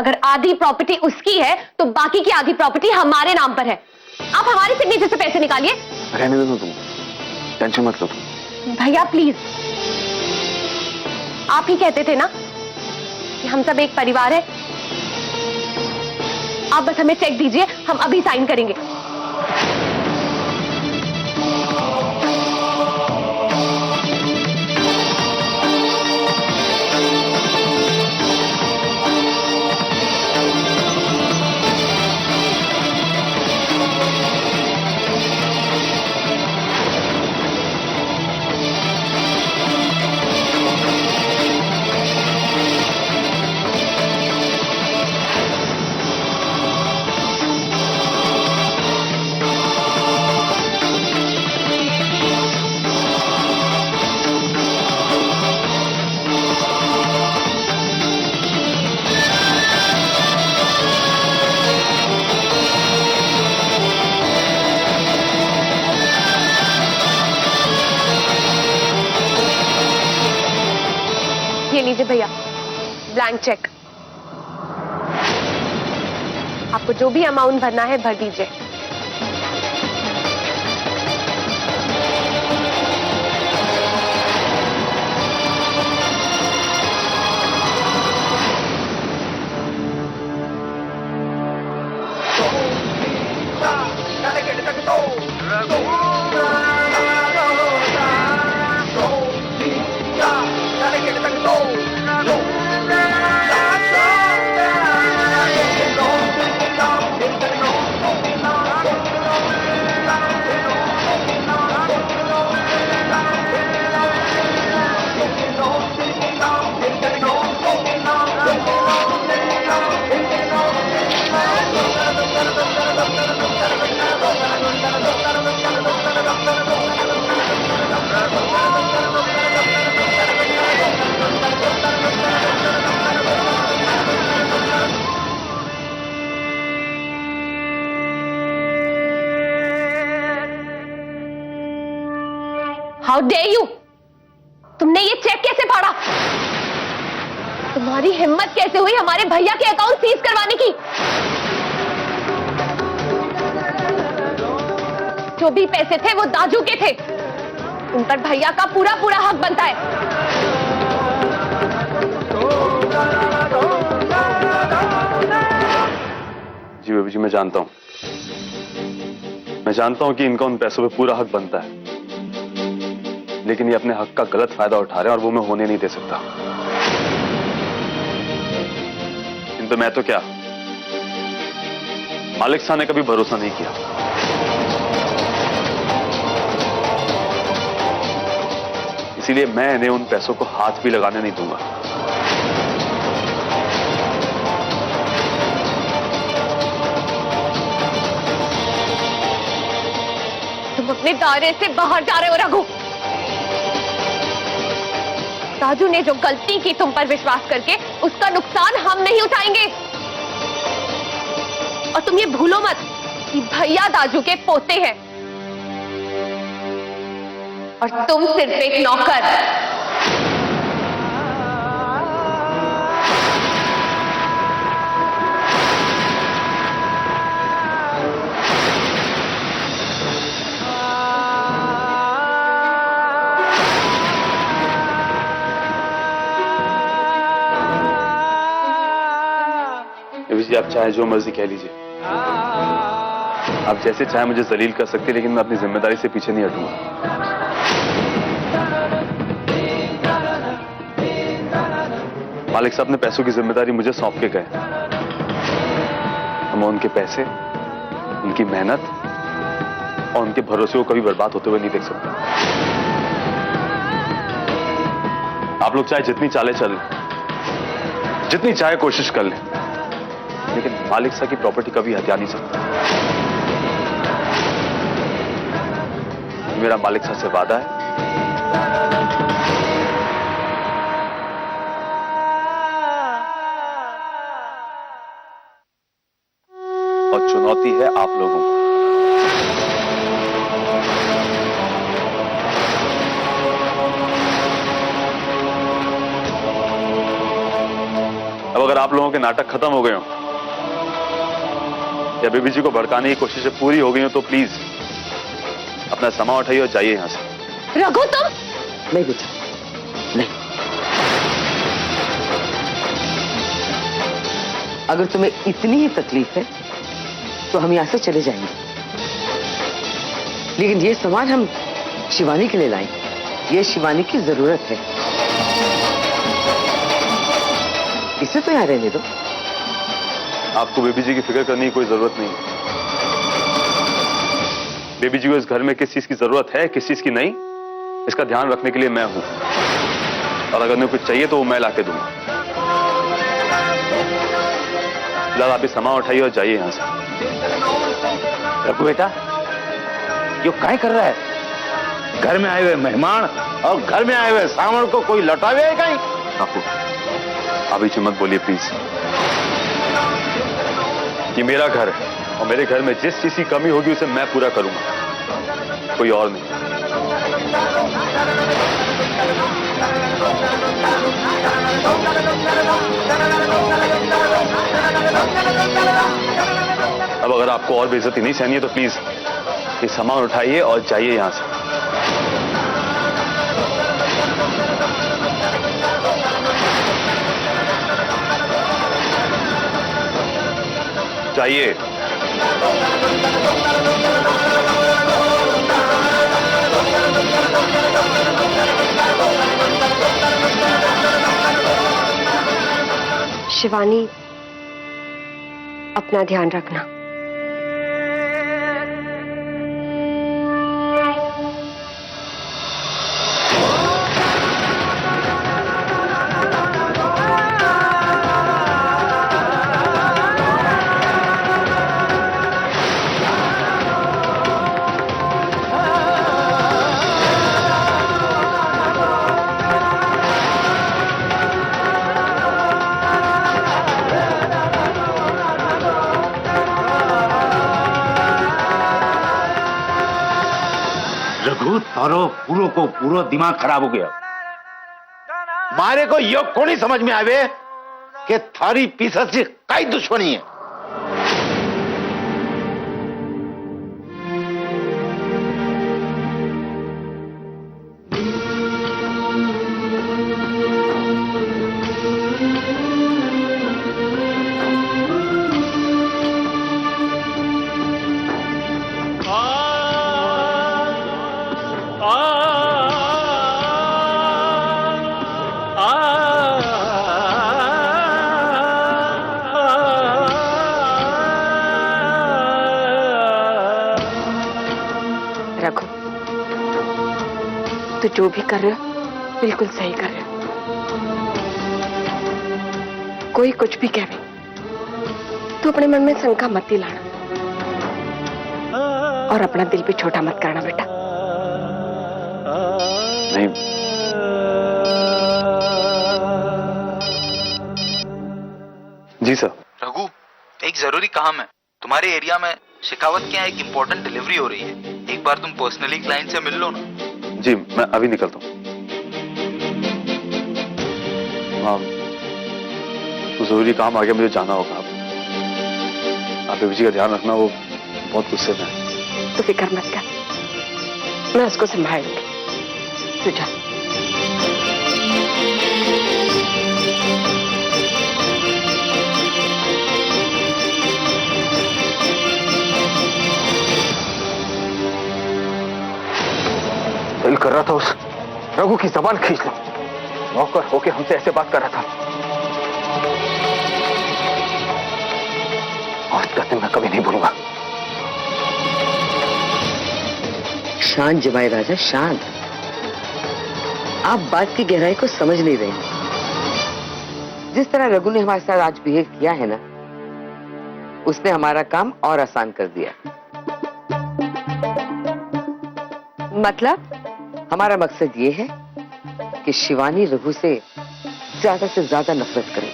अगर आधी प्रॉपर्टी उसकी है तो बाकी की आधी प्रॉपर्टी हमारे नाम पर है। आप हमारे सिग्नेचर से पैसे निकालिए। रहने दो तुम, टेंशन मत लो तुम। भैया प्लीज, आप ही कहते थे ना कि हम सब एक परिवार है। आप बस हमें चेक दीजिए, हम अभी साइन करेंगे। ये लीजिए भैया, ब्लैंक चेक। आपको जो भी अमाउंट भरना है भर दीजिए। How dare you! तुमने ये चेक कैसे फाड़ा? तुम्हारी हिम्मत कैसे हुई हमारे भैया के अकाउंट सीज करवाने की? जो भी पैसे थे वो दाजू के थे, उन पर भैया का पूरा पूरा हक बनता है। जी बेबी जी, मैं जानता हूं कि इनका उन पैसों पे पूरा हक बनता है, लेकिन ये अपने हक का गलत फायदा उठा रहे हैं और वो मैं होने नहीं दे सकता। इन पे मैं तो क्या, मालिक साहब ने कभी भरोसा नहीं किया। इसीलिए मैं इन्हें उन पैसों को हाथ भी लगाने नहीं दूंगा। तुम अपने दायरे से बाहर जा रहे हो रघु। दाजू ने जो गलती की तुम पर विश्वास करके, उसका नुकसान हम नहीं उठाएंगे। और तुम ये भूलो मत कि भैया दाजू के पोते हैं और तुम सिर्फ एक नौकर। जी आप चाहे जो मर्जी कह लीजिए, आप जैसे चाहे मुझे जलील कर सकते हैं, लेकिन मैं अपनी जिम्मेदारी से पीछे नहीं हटूंगा। मालिक साहब ने पैसों की जिम्मेदारी मुझे सौंप के गए। मैं उनके पैसे, उनकी मेहनत और उनके भरोसे को कभी बर्बाद होते हुए नहीं देख सकता। आप लोग चाहे जितनी चालें चल लें, जितनी चाहे कोशिश कर लें, लेकिन मालिक साहब की प्रॉपर्टी कभी हथिया नहीं सकता। मेरा मालिक साहब से वादा है, और चुनौती है आप लोगों को। अब अगर आप लोगों के नाटक खत्म हो गए हो या बेबी जी को भड़काने की कोशिशें पूरी हो गई हो तो प्लीज अपना सामान उठाइए और जाइए यहां से। रघु तुम। नहीं बेटा, नहीं। अगर तुम्हें इतनी ही तकलीफ है तो हम यहां से चले जाएंगे, लेकिन ये सामान हम शिवानी के लिए लाए। ये शिवानी की जरूरत है, इसे तो यहां रहने दो। आपको बेबी जी की फिक्र करने की कोई जरूरत नहीं है। बेबी जी को इस घर में किस चीज की जरूरत है, किस चीज की नहीं, इसका ध्यान रखने के लिए मैं हूं। और अगर उन्हें कुछ चाहिए तो वो मैं लाके दूंगा। फिलहाल आप ये सामान उठाइए और जाइए यहां से। रघु बेटा, यो काय कर रहा है? घर में आए हुए मेहमान और घर में आए हुए सामान को कोई लौटावे है कहीं? आपको आप बीच में मत बोलिए प्लीज। ये मेरा घर है और मेरे घर में जिस चीज की कमी होगी उसे मैं पूरा करूंगा, कोई और नहीं। अब अगर आपको और बेइज्जती नहीं सहनी है तो प्लीज ये सामान उठाइए और जाइए यहां से। जाइए। शिवानी, अपना ध्यान रखना। रघु, तारो पूरो को पूरो दिमाग खराब हो गया। मारे को यो कोनी समझ में आवे कि थारी पीछे से कई दुश्मनी है। रघु, तो जो भी कर रहे हो बिल्कुल सही कर रहे हो। कोई कुछ भी कहे तो अपने मन में शंका मत ही लाना और अपना दिल भी छोटा मत करना बेटा। नहीं, जी सर। रघु, एक जरूरी काम है। तुम्हारे एरिया में शिकावत के यहाँ एक इम्पोर्टेंट डिलीवरी हो रही है। एक बार तुम पर्सनली क्लाइंट से मिल लो ना। जी मैं अभी निकलता हूँ। हाँ, तो जरूरी काम आ गया, मुझे जाना होगा। आप बेबी जी का ध्यान रखना, वो बहुत गुस्से में है। तो फिक्र मत कर, मैं उसको संभालूंगी। तू जा। दिल कर रहा था उस रघु की जबान खींच लो। नौकर होके हमसे ऐसे बात कर रहा था। आज का दिन मैं कभी नहीं भूलूंगा। शांत जमाई राजा, शांत। आप बात की गहराई को समझ नहीं रहे हैं। जिस तरह रघु ने हमारे साथ आज बिहेव किया है ना, उसने हमारा काम और आसान कर दिया। मतलब हमारा मकसद ये है कि शिवानी रघु से ज्यादा नफरत करे,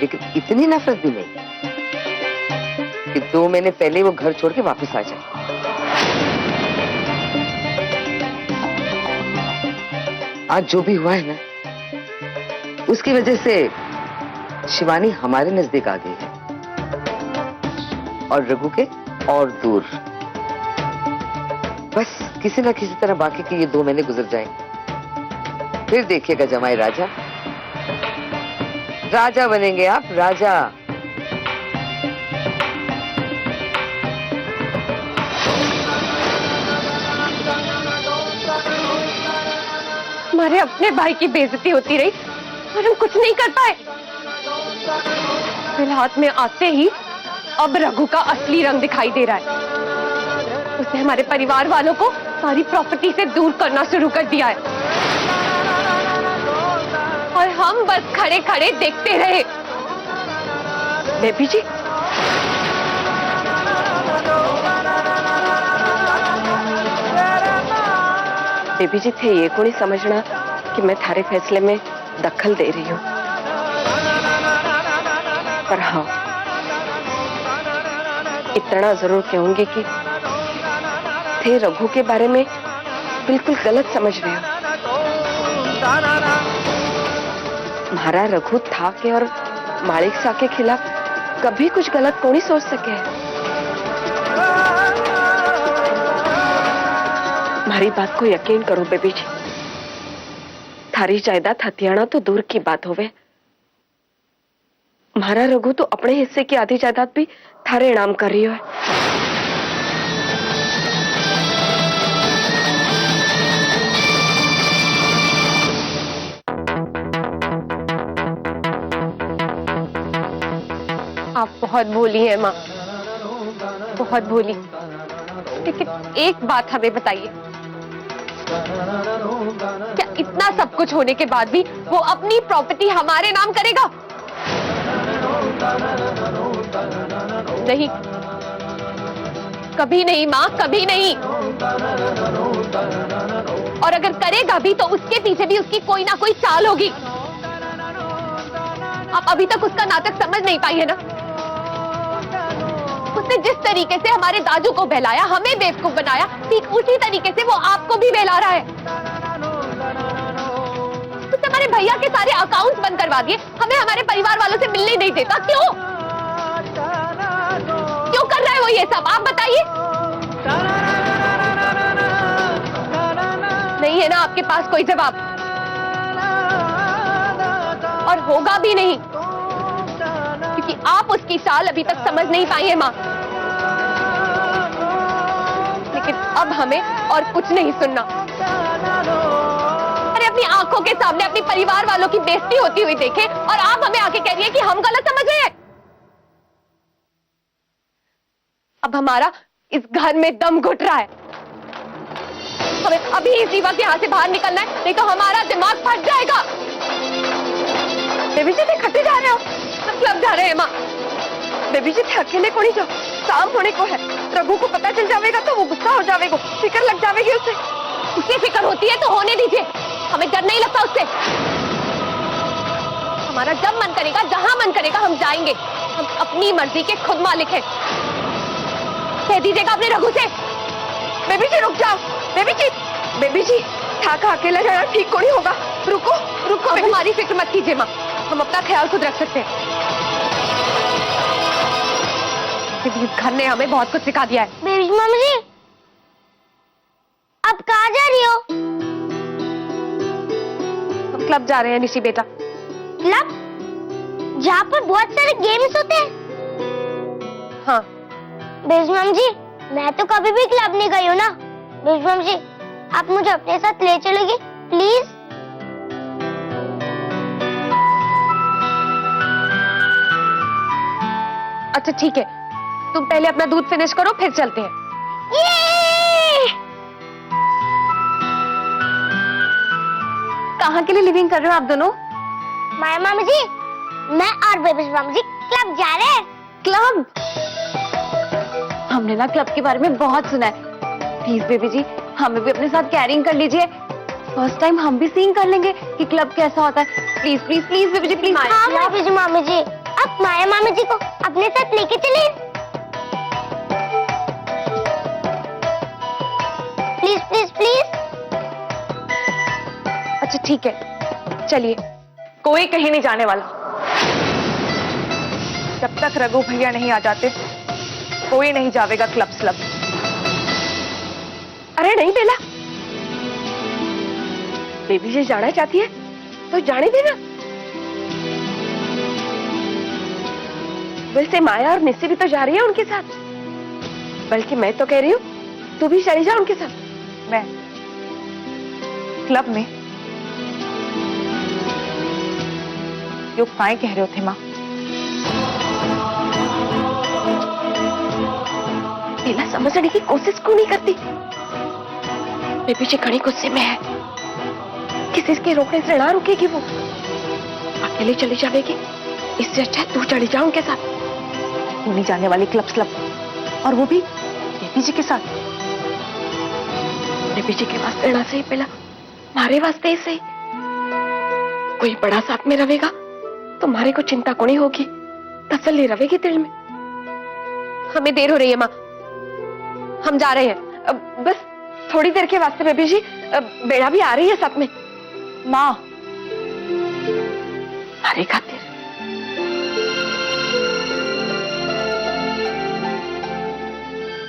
लेकिन इतनी नफरत भी नहीं कि 2 महीने पहले वो घर छोड़ के वापस आ जाए। आज जो भी हुआ है ना, उसकी वजह से शिवानी हमारे नजदीक आ गई है और रघु के और दूर। बस किसी ना किसी तरह बाकी के ये 2 महीने गुजर जाएंगे, फिर देखिएगा जमाई राजा, राजा बनेंगे आप, राजा। हमारे अपने भाई की बेइज्जती होती रही और हम कुछ नहीं कर पाए। फिर हाथ में आते ही अब रघु का असली रंग दिखाई दे रहा है। उसने हमारे परिवार वालों को सारी प्रॉपर्टी से दूर करना शुरू कर दिया है और हम बस खड़े खड़े देखते रहे। बेबी जी, बेबी जी थे ये को नहीं समझना कि मैं थारे फैसले में दखल दे रही हूँ, पर हाँ इतना जरूर कहूंगी कि थे रघु के बारे में बिल्कुल गलत समझ रहे हो। हमारा रघु था के और मालिक सा के खिलाफ कभी कुछ गलत कौन ही सोच सके। हमारी बात को यकीन करो बेबी जी, थारी जायदाद हथियाना तो दूर की बात होवे, हमारा रघु तो अपने हिस्से की आधी जायदाद भी थारे नाम कर रही है। आप बहुत भोली हैं माँ, बहुत भोली। लेकिन एक बात हमें बताइए, क्या इतना सब कुछ होने के बाद भी वो अपनी प्रॉपर्टी हमारे नाम करेगा? नहीं, कभी नहीं माँ, कभी नहीं। और अगर करेगा भी तो उसके पीछे भी उसकी कोई ना कोई चाल होगी। आप अभी तक उसका नाटक समझ नहीं पाई है ना। उसने जिस तरीके से हमारे दादू को बहलाया, हमें बेवकूफ बनाया, ठीक उसी तरीके से वो आपको भी बहला रहा है। उसने हमारे भैया के सारे अकाउंट्स बंद करवा दिए, हमें हमारे परिवार वालों से मिलने नहीं देता। क्यों क्यों कर रहा है वो ये सब? आप बताइए। नहीं है ना आपके पास कोई जवाब, और होगा भी नहीं, क्योंकि आप उसकी चाल अभी तक समझ नहीं पाई है माँ। लेकिन अब हमें और कुछ नहीं सुनना। अरे अपनी आंखों के सामने अपने परिवार वालों की बेइज्जती होती हुई देखे और आप हमें आके कह रही है कि हम गलत समझ रहे हैं। अब हमारा इस घर में दम घुट रहा है। हमें अभी इस दीवार के यहाँ से बाहर निकलना है, नहीं तो हमारा दिमाग फट जाएगा। बेबी जी थे खट्टे जा रहे हो, सब क्लब जा रहे हैं माँ। बेबी जी थे अकेले को नहीं जाओ, शाम होने को है। रघु को पता चल जाएगा तो वो गुस्सा हो जाएगा, फिक्र लग जाएगी उससे। उसकी फिक्र होती है तो होने दीजिए, हमें डर नहीं लगता उससे। हमारा जब मन करेगा, जहां मन करेगा हम जाएंगे। हम अपनी मर्जी के खुद मालिक हैं। कह दीजिएगा अपने रघु से। बेबी जी रुक जाओ, बेबी जी ठाका अकेला जाना ठीक को नहीं होगा। रुको रुको, हमारी फिक्र मत कीजिए माँ, हम अपना ख्याल खुद रख सकते हैं। इस घर ने हमें बहुत कुछ सिखा दिया है। बेबी मम्मी जी, अब कहाँ जा रही हो? हम क्लब जा रहे हैं निशी बेटा। क्लब? जहाँ पर बहुत सारे गेम्स होते हैं। हाँ बेबी मम्मी जी, मैं तो कभी भी क्लब नहीं गई हूँ ना। बेबी मम्मी जी, आप मुझे अपने साथ ले चलोगी प्लीज? अच्छा ठीक है, तुम पहले अपना दूध फिनिश करो, फिर चलते हैं। कहाँ के लिए लिविंग कर रहे हो आप दोनों? माया मामी जी, मैं और बेबी मामी जी क्लब जा रहे हैं। क्लब? हमने ना क्लब के बारे में बहुत सुना है। प्लीज बेबी जी, हमें भी अपने साथ कैरिंग कर लीजिए। फर्स्ट टाइम हम भी सीन कर लेंगे कि क्लब कैसा होता है। Please please please baby ji, please. हाँ बेबी मामी जी, आप माया मामी जी को अपने साथ लेके चलिए प्लीज प्लीज प्लीज। अच्छा ठीक है, चलिए। कोई कहीं नहीं जाने वाला। जब तक रघु भैया नहीं आ जाते कोई नहीं जावेगा क्लब स्लब। अरे नहीं बेला, बेबी जी जाना चाहती है तो जाने देना। वैसे माया और निस्सी भी तो जा रही है उनके साथ। बल्कि मैं तो कह रही हूँ तू भी चली जा उनके साथ। मैं क्लब में? जो काय कह रहे हो थे माँ? बेला समझने की कोशिश क्यों नहीं करती? बेबी जी घड़ी गुस्से में है, किसी के रोकने से ना रुकेगी वो, अकेले चली जाएगी। इससे अच्छा तू चली जा उनके साथ। तू नहीं जाने वाली क्लब स्लब, और वो भी बेबी जी के साथ। बेबी जी के वास्ते रहना सही पहला, मारे वास्ते ही सही। कोई बड़ा साथ में रहेगा तो मारे को चिंता को नहीं होगी, तसल्ली रहेगी दिल में। हमें देर हो रही है माँ, हम जा रहे हैं। बस थोड़ी देर के वास्ते बेबी जी, बेड़ा भी आ रही है साथ में। माँ हमारे खातिर।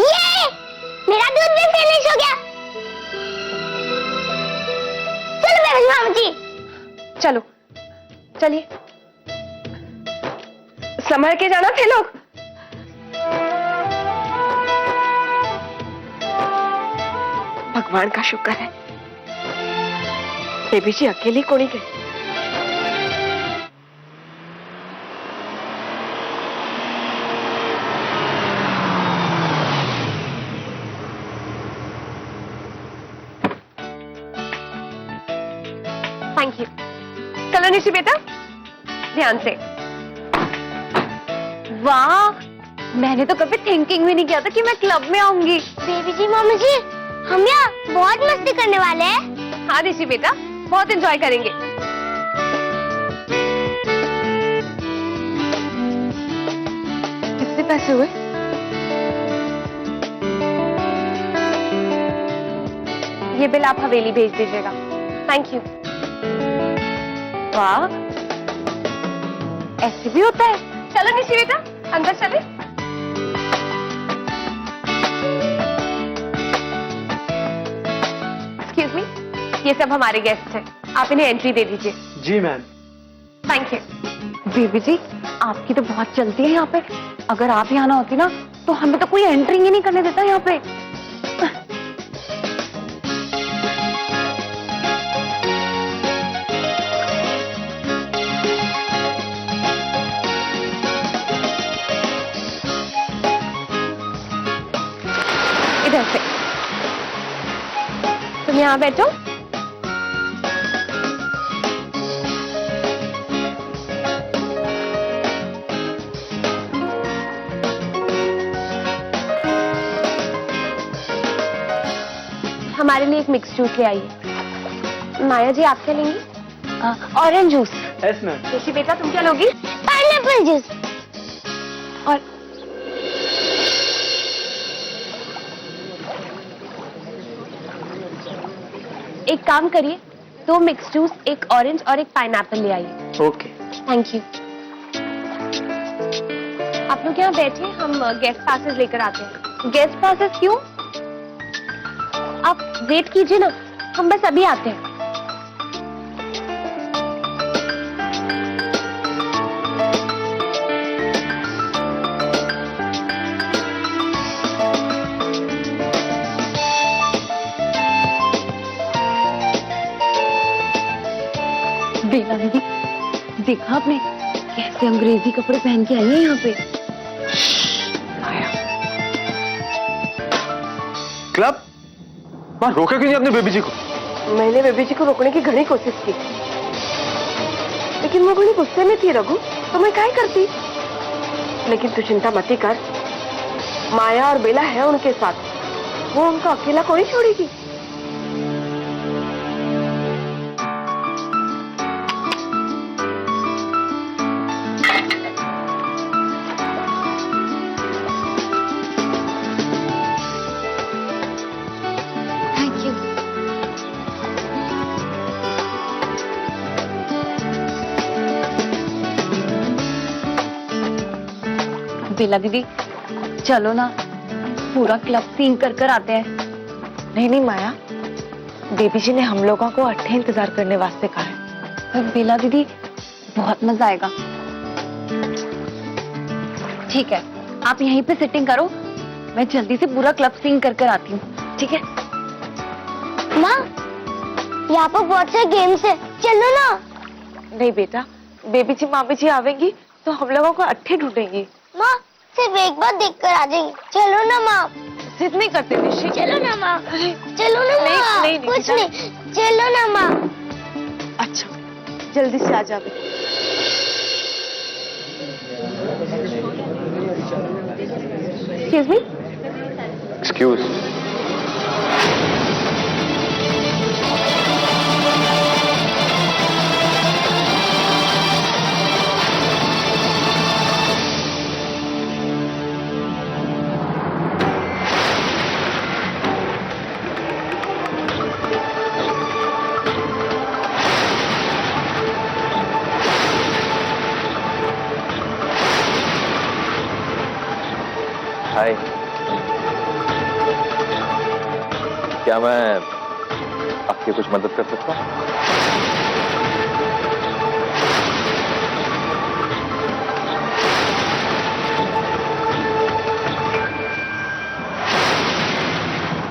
ये मेरा दूध भी फिनिश हो गया। चलो बेबी मामा जी। चलो चलिए, संभल के जाना थे लोग। भगवान का शुक्र है बेबी जी अकेली को नहीं गई। Thank you. चलो निशी बेटा, ध्यान से। वाह, मैंने तो कभी थिंकिंग भी नहीं किया था कि मैं क्लब में आऊंगी। बेबी जी मामा जी, हम यहाँ बहुत मस्ती करने वाले हैं। हाँ निशी बेटा, बहुत एंजॉय करेंगे। कितने पैसे हुए? ये बिल आप हवेली भेज दीजिएगा। Thank you. वाह, ऐसे भी होता है। चलो निशी बेटा, अंदर चले। एक्सक्यूज मी, ये सब हमारे गेस्ट हैं, आप इन्हें एंट्री दे दीजिए। जी मैम। Thank you. बेबी जी, आपकी तो बहुत चलती है यहाँ पे। अगर आप यहाँ ना होती ना तो हमें तो कोई एंट्री ही नहीं करने देता यहाँ पे। इधर से तुम यहाँ बैठो। हमारे लिए एक मिक्स जूस ले आइए। माया जी आप क्या लेंगी? Orange juice. Yes ma'am. Rishi बेटा तुम क्या लोगी? Pineapple juice. और एक काम करिए, 2 मिक्स जूस, एक ऑरेंज और एक पाइनएप्पल ले आइए। ओके। Thank you. आप लोग यहाँ बैठे, हम गेस्ट पासेस लेकर आते हैं। गेस्ट पासेस क्यों? आप वेट कीजिए ना, हम बस अभी आते हैं। बेला दीदी, देखा आपने कैसे अंग्रेजी कपड़े पहन के आई है यहाँ पे? क्लब? मां रोका क्यों नहीं अपने बेबी जी को? मैंने बेबी जी को रोकने की घनी कोशिश की, लेकिन वो बड़ी गुस्से में थी रघु, तो मैं क्या करती। लेकिन तू चिंता मत कर, माया और बेला है उनके साथ, वो उनका अकेला कोई छोड़ेगी। बेला दीदी चलो ना, पूरा क्लब सीन कर कर आते हैं। नहीं नहीं माया, बेबी जी ने हम लोगों को अट्ठे इंतजार करने वास्ते कहा है। पर बेला दीदी बहुत मजा आएगा। ठीक है, आप यहीं पे सिटिंग करो, मैं जल्दी से पूरा क्लब सीन कर कर आती हूँ। ठीक है माँ, यहाँ पर बहुत से गेम्स है, चलो ना। नहीं बेटा, बेबी जी मामी जी आवेंगी तो हम लोगों को अट्ठे ढूंढेंगी। माँ सिर्फ एक बार देख कर आ जाएंगे, चलो ना माँ। जिद नहीं करते निशी। चलो ना माँ, चलो ना नहीं, माँ। नहीं, नहीं, कुछ बेटा। नहीं, चलो ना माँ। अच्छा जल्दी से आ जावे। Excuse me. एक्सक्यूज। हाय, क्या मैं आपकी कुछ मदद कर सकता हूँ?